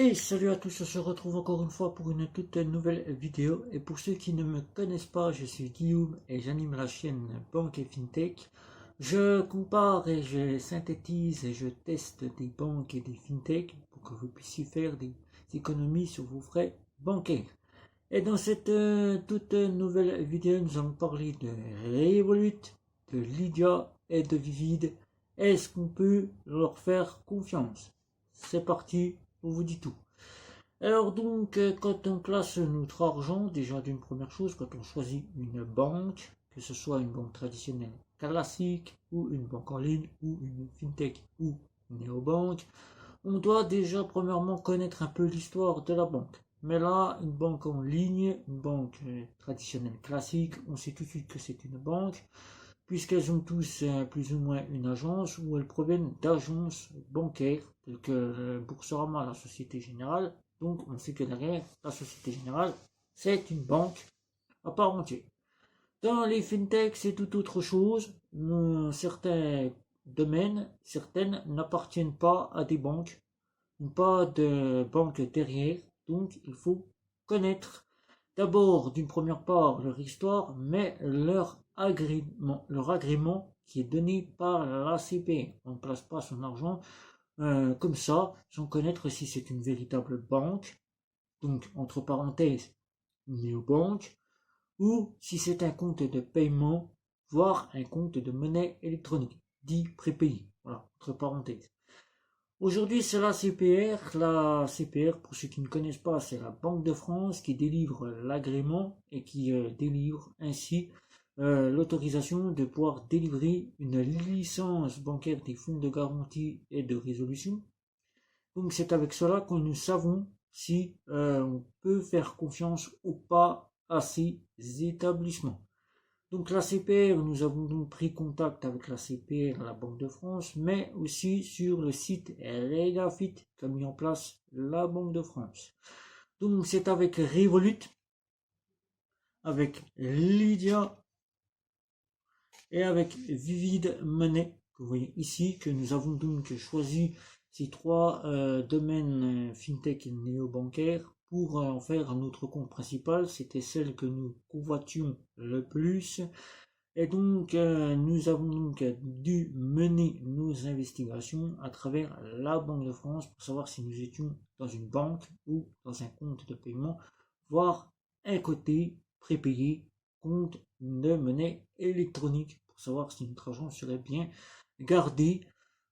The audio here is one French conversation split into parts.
Et salut à tous, on se retrouve encore une fois pour une toute nouvelle vidéo. Et pour ceux qui ne me connaissent pas, je suis Guillaume et j'anime la chaîne Banque et FinTech. Je compare et je synthétise et je teste des banques et des FinTech pour que vous puissiez faire des économies sur vos frais bancaires. Et dans cette toute nouvelle vidéo, nous allons parler de Revolut, de Lydia et de Vivid. Est-ce qu'on peut leur faire confiance? C'est parti, on vous dit tout. Alors donc, quand on place notre argent, déjà d'une première chose, quand on choisit une banque, que ce soit une banque traditionnelle classique, ou une banque en ligne, ou une fintech, ou une néobanque, on doit déjà premièrement connaître un peu l'histoire de la banque. Mais là, une banque en ligne, une banque traditionnelle classique, on sait tout de suite que c'est une banque, puisqu'elles ont tous plus ou moins une agence, ou elles proviennent d'agences bancaires, telles que Boursorama, la Société Générale. Donc on sait que derrière la Société Générale, c'est une banque à part entière. Dans les fintechs, c'est tout autre chose. Certains domaines, certaines n'appartiennent pas à des banques, n'ont pas de banque derrière. Donc il faut connaître d'abord d'une première part leur histoire, mais leur agrément qui est donné par la CPR. On ne place pas son argent comme ça, sans connaître si c'est une véritable banque, donc entre parenthèses une néobanque, ou si c'est un compte de paiement, voire un compte de monnaie électronique, dit prépayé, voilà, entre parenthèses. Aujourd'hui, c'est la CPR. La CPR, pour ceux qui ne connaissent pas, c'est la Banque de France qui délivre l'agrément et qui délivre ainsi l'autorisation de pouvoir délivrer une licence bancaire des fonds de garantie et de résolution. Donc c'est avec cela que nous savons si on peut faire confiance ou pas à ces établissements. Donc la CPR, nous avons donc pris contact avec la CPR, la Banque de France, mais aussi sur le site Regafit qu'a mis en place la Banque de France. Donc c'est avec Revolut, avec Lydia et avec Vivid Money, que vous voyez ici, que nous avons donc choisi ces trois domaines fintech et néo-bancaires pour en faire notre compte principal. C'était celle que nous convoitions le plus. Et donc, nous avons donc dû mener nos investigations à travers la Banque de France pour savoir si nous étions dans une banque ou dans un compte de paiement, voire un côté prépayé, compte de monnaie électronique, pour savoir si notre argent serait bien gardé,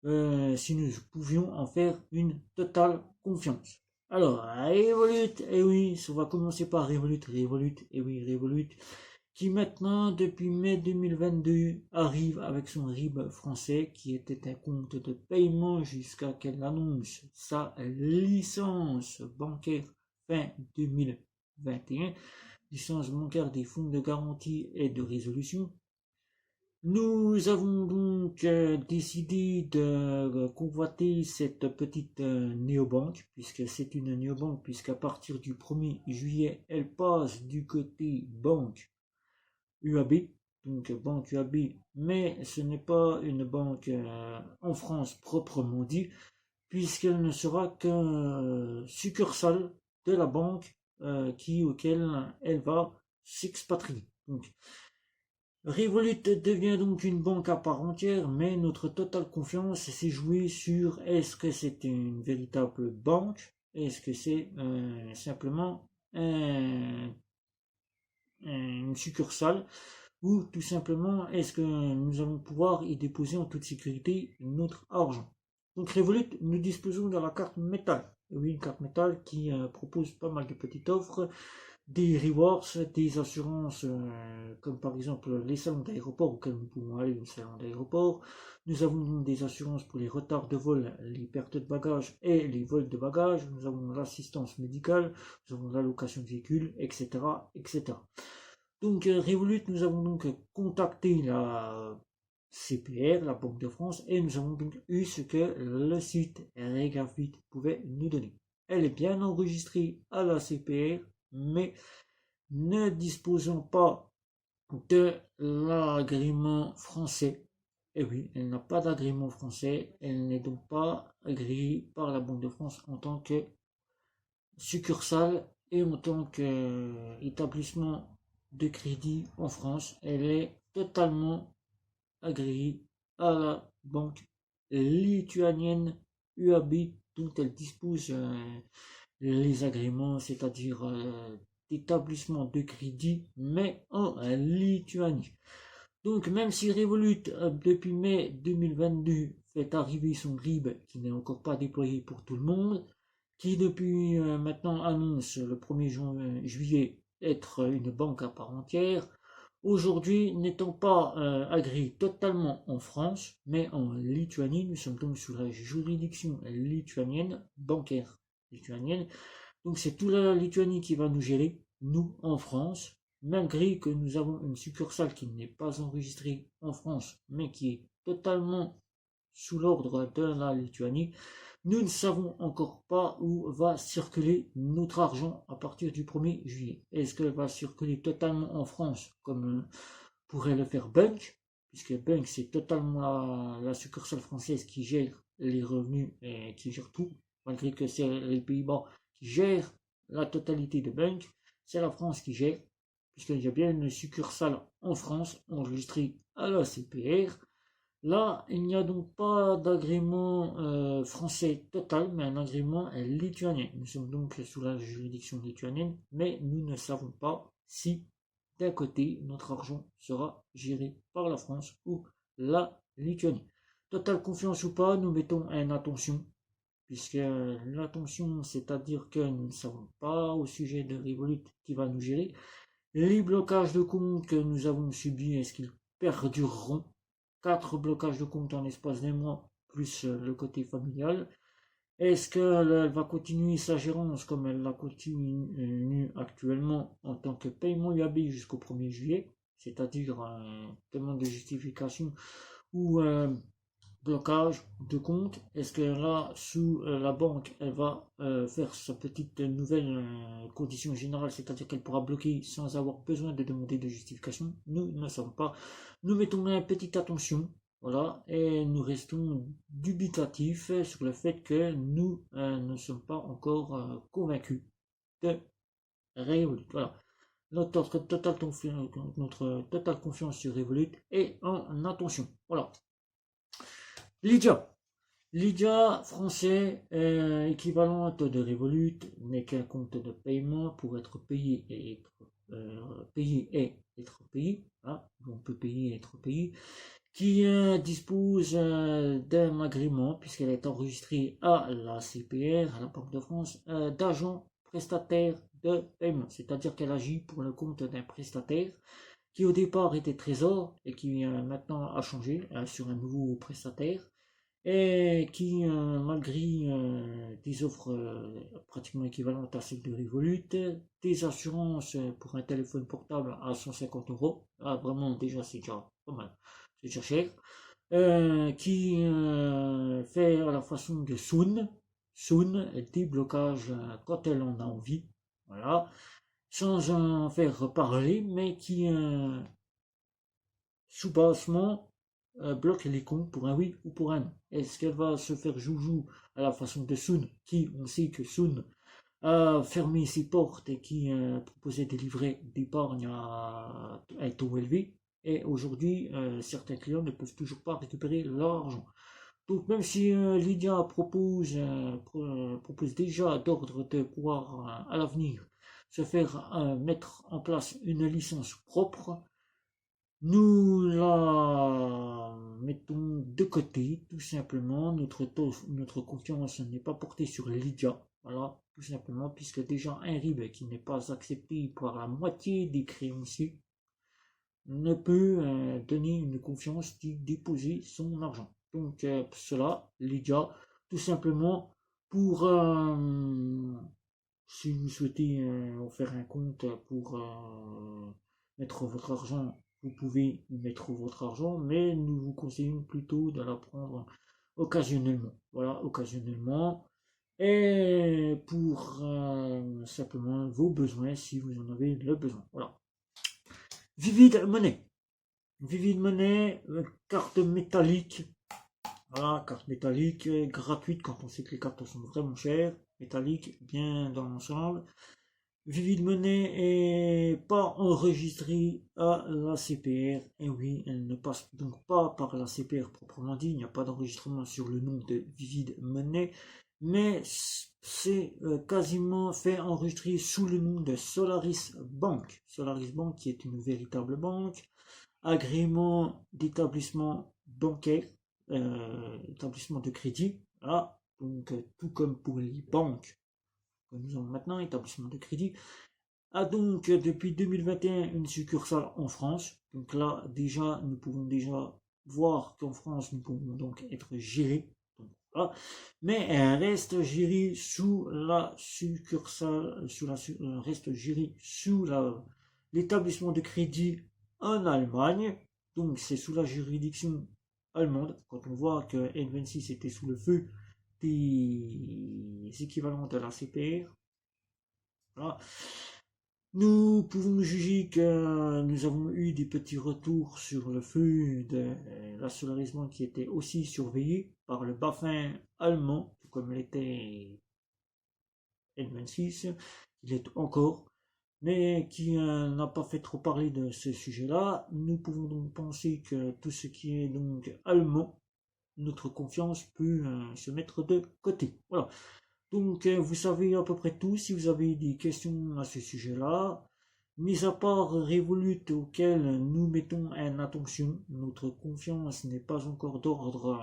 si nous pouvions en faire une totale confiance. Alors, Revolut, et oui, on va commencer par Revolut, et oui, Revolut, qui maintenant, depuis mai 2022, arrive avec son RIB français, qui était un compte de paiement jusqu'à qu'elle annonce sa licence bancaire fin 2021, licence bancaire des fonds de garantie et de résolution. Nous avons donc décidé de convoiter cette petite néobanque, puisque c'est une néobanque, puisqu'à partir du 1er juillet, elle passe du côté banque UAB, donc banque UAB, mais ce n'est pas une banque en France proprement dit, puisqu'elle ne sera qu'un succursale de la banque auquel elle va s'expatrier. Donc, Revolut devient donc une banque à part entière, mais notre totale confiance s'est jouée sur est-ce que c'est une véritable banque, est-ce que c'est simplement une succursale, ou tout simplement est-ce que nous allons pouvoir y déposer en toute sécurité notre argent. Donc Revolut, nous disposons de la carte métal. Oui, une carte métal qui propose pas mal de petites offres, des rewards, des assurances comme par exemple les salons d'aéroport auxquels nous pouvons aller, les salons d'aéroport. Nous avons des assurances pour les retards de vol, les pertes de bagages et les vols de bagages. Nous avons l'assistance médicale, nous avons la location de véhicules, etc. etc. Donc Revolut, nous avons donc contacté la CPR, la Banque de France, et nous avons donc eu ce que le site Regafit pouvait nous donner. Elle est bien enregistrée à la CPR, mais ne disposant pas de l'agrément français. Et oui, elle n'a pas d'agrément français, elle n'est donc pas agréée par la Banque de France en tant que succursale et en tant qu'établissement de crédit en France, elle est totalement agréée à la banque lituanienne UAB dont elle dispose les agréments, c'est-à-dire d'établissement de crédit, mais en Lituanie. Donc même si Revolut, depuis mai 2022, fait arriver son RIB qui n'est encore pas déployé pour tout le monde, qui depuis maintenant annonce le 1er juillet être une banque à part entière, aujourd'hui n'étant pas agréé totalement en France, mais en Lituanie, nous sommes donc sous la juridiction lituanienne, bancaire lituanienne, donc c'est toute la Lituanie qui va nous gérer, nous en France, malgré que nous avons une succursale qui n'est pas enregistrée en France, mais qui est totalement sous l'ordre de la Lituanie. Nous ne savons encore pas où va circuler notre argent à partir du 1er juillet. Est-ce qu'elle va circuler totalement en France, comme pourrait le faire Bunk, puisque Bunk c'est totalement la succursale française qui gère les revenus et qui gère tout, malgré que c'est les Pays-Bas qui gèrent la totalité de Bunk, c'est la France qui gère, puisqu'il y a bien une succursale en France enregistrée à la CPR. Là, il n'y a donc pas d'agrément français total, mais un agrément lituanien. Nous sommes donc sous la juridiction lituanienne, mais nous ne savons pas si d'un côté notre argent sera géré par la France ou la Lituanie. Totale confiance ou pas, nous mettons un attention, puisque l'attention, c'est-à-dire que nous ne savons pas au sujet de Revolut qui va nous gérer. Les blocages de compte que nous avons subis, est-ce qu'ils perdureront? 4 blocages de compte en l'espace d'un mois, plus le côté familial. Est-ce qu'elle va continuer sa gérance comme elle la continue actuellement en tant que paiement UAB jusqu'au 1er juillet, c'est-à-dire demande de justification ou blocage de compte? Est-ce que là, sous la banque, elle va faire sa petite nouvelle condition générale, c'est-à-dire qu'elle pourra bloquer sans avoir besoin de demander de justification? Nous ne savons pas. Nous mettons une petite attention, voilà, et nous restons dubitatifs sur le fait que nous ne sommes pas encore convaincus de Revolut. Voilà. Notre totale confiance sur Revolut est en attention. Voilà. Lydia français équivalente de Revolut n'est qu'un compte de paiement pour être payé et être payé. Hein, on peut payer et être payé. Qui dispose d'un agrément, puisqu'elle est enregistrée à la CPR, à la Banque de France, d'agent prestataire de paiement. C'est-à-dire qu'elle agit pour le compte d'un prestataire qui au départ était Trésor et qui maintenant a changé sur un nouveau prestataire et qui, malgré des offres pratiquement équivalentes à celles de Revolut, des assurances pour un téléphone portable à 150 €, ah, vraiment déjà c'est déjà pas mal, c'est déjà cher, qui fait à la façon de Soon, déblocage quand elle en a envie, voilà, sans en faire parler, mais qui sous-bassement bloque les comptes pour un oui ou pour un non. Est-ce qu'elle va se faire joujou à la façon de Soon, qui, on sait que Soon a fermé ses portes et qui proposait des livrets d'épargne à un taux élevé, et aujourd'hui certains clients ne peuvent toujours pas récupérer leur argent. Donc même si Lydia propose déjà d'ordre de pouvoir à l'avenir se faire mettre en place une licence propre, nous la mettons de côté, tout simplement. Notre confiance n'est pas portée sur Lydia. Voilà, tout simplement, puisque déjà un RIB qui n'est pas accepté par la moitié des créanciers ne peut donner une confiance d'y déposer son argent. Donc, cela, Lydia, tout simplement, pour si vous souhaitez faire un compte pour mettre votre argent, vous pouvez y mettre votre argent, mais nous vous conseillons plutôt de la prendre occasionnellement. Voilà, occasionnellement. Et pour simplement vos besoins, si vous en avez le besoin. Voilà. Vivid Money. Vivid Money, carte métallique Voilà, carte métallique, gratuite quand on sait que les cartes sont vraiment chères, métallique, bien dans l'ensemble. Vivid Money est pas enregistrée à la CPR. Et oui, elle ne passe donc pas par la CPR proprement dit. Il n'y a pas d'enregistrement sur le nom de Vivid Money. Mais c'est quasiment fait enregistrer sous le nom de Solaris Bank. Solaris Bank qui est une véritable banque. Agrément d'établissement bancaire, établissement de crédit. Voilà. Donc tout comme pour les banques que nous avons maintenant, établissement de crédit, a donc depuis 2021 une succursale en France. Donc là, déjà, nous pouvons déjà voir qu'en France, nous pouvons donc être gérés. Donc, voilà. Mais elle reste gérée sous la succursale, reste gérée sous l'établissement de crédit en Allemagne. Donc c'est sous la juridiction allemande. Quand on voit que N26 était sous le feu des équivalents de la CPR, voilà. Nous pouvons juger que nous avons eu des petits retours sur le feu de l'assolarisement qui était aussi surveillé par le BaFin allemand, tout comme l'était N26, il est encore, mais qui n'a pas fait trop parler de ce sujet-là. Nous pouvons donc penser que tout ce qui est donc allemand, notre confiance peut se mettre de côté. Voilà. Donc, vous savez à peu près tout. Si vous avez des questions à ce sujet-là, mis à part Revolut auquel nous mettons en attention, notre confiance n'est pas encore d'ordre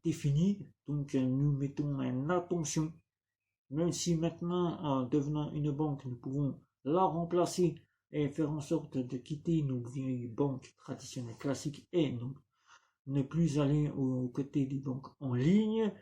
défini. Donc, nous mettons en attention. Même si maintenant, en devenant une banque, nous pouvons la remplacer et faire en sorte de quitter nos vieilles banques traditionnelles classiques et ne plus aller aux côtés des banques en ligne.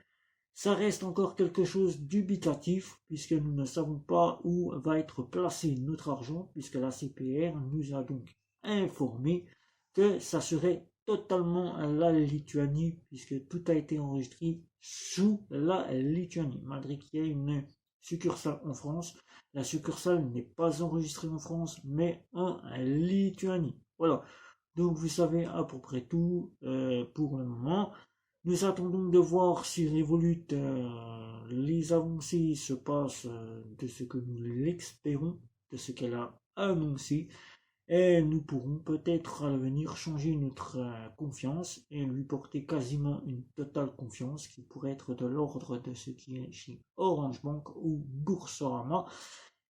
Ça reste encore quelque chose d'ubitatif puisque nous ne savons pas où va être placé notre argent puisque la CPR nous a donc informé que ça serait totalement la Lituanie puisque tout a été enregistré sous la Lituanie malgré qu'il y ait une succursale en France. La succursale n'est pas enregistrée en France mais en Lituanie. Voilà. Donc vous savez à peu près tout pour le moment. Nous attendons de voir si Revolut, les avancées se passent de ce que nous l'espérons, de ce qu'elle a annoncé, et nous pourrons peut-être à l'avenir changer notre confiance et lui porter quasiment une totale confiance qui pourrait être de l'ordre de ce qui est chez Orange Bank ou Boursorama,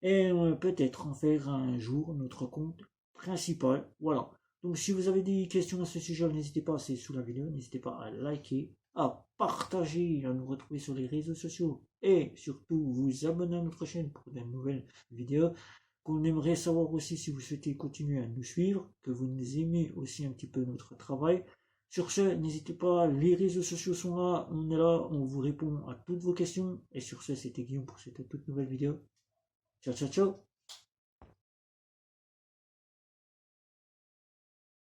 et peut-être en faire un jour notre compte principal. Voilà. Donc si vous avez des questions à ce sujet, n'hésitez pas, c'est sous la vidéo, n'hésitez pas à liker, à partager, à nous retrouver sur les réseaux sociaux et surtout vous abonner à notre chaîne pour de nouvelles vidéos. Qu'on aimerait savoir aussi si vous souhaitez continuer à nous suivre, que vous nous aimez aussi un petit peu notre travail. Sur ce, n'hésitez pas, les réseaux sociaux sont là, on est là, on vous répond à toutes vos questions. Et sur ce, c'était Guillaume pour cette toute nouvelle vidéo. Ciao, ciao, ciao.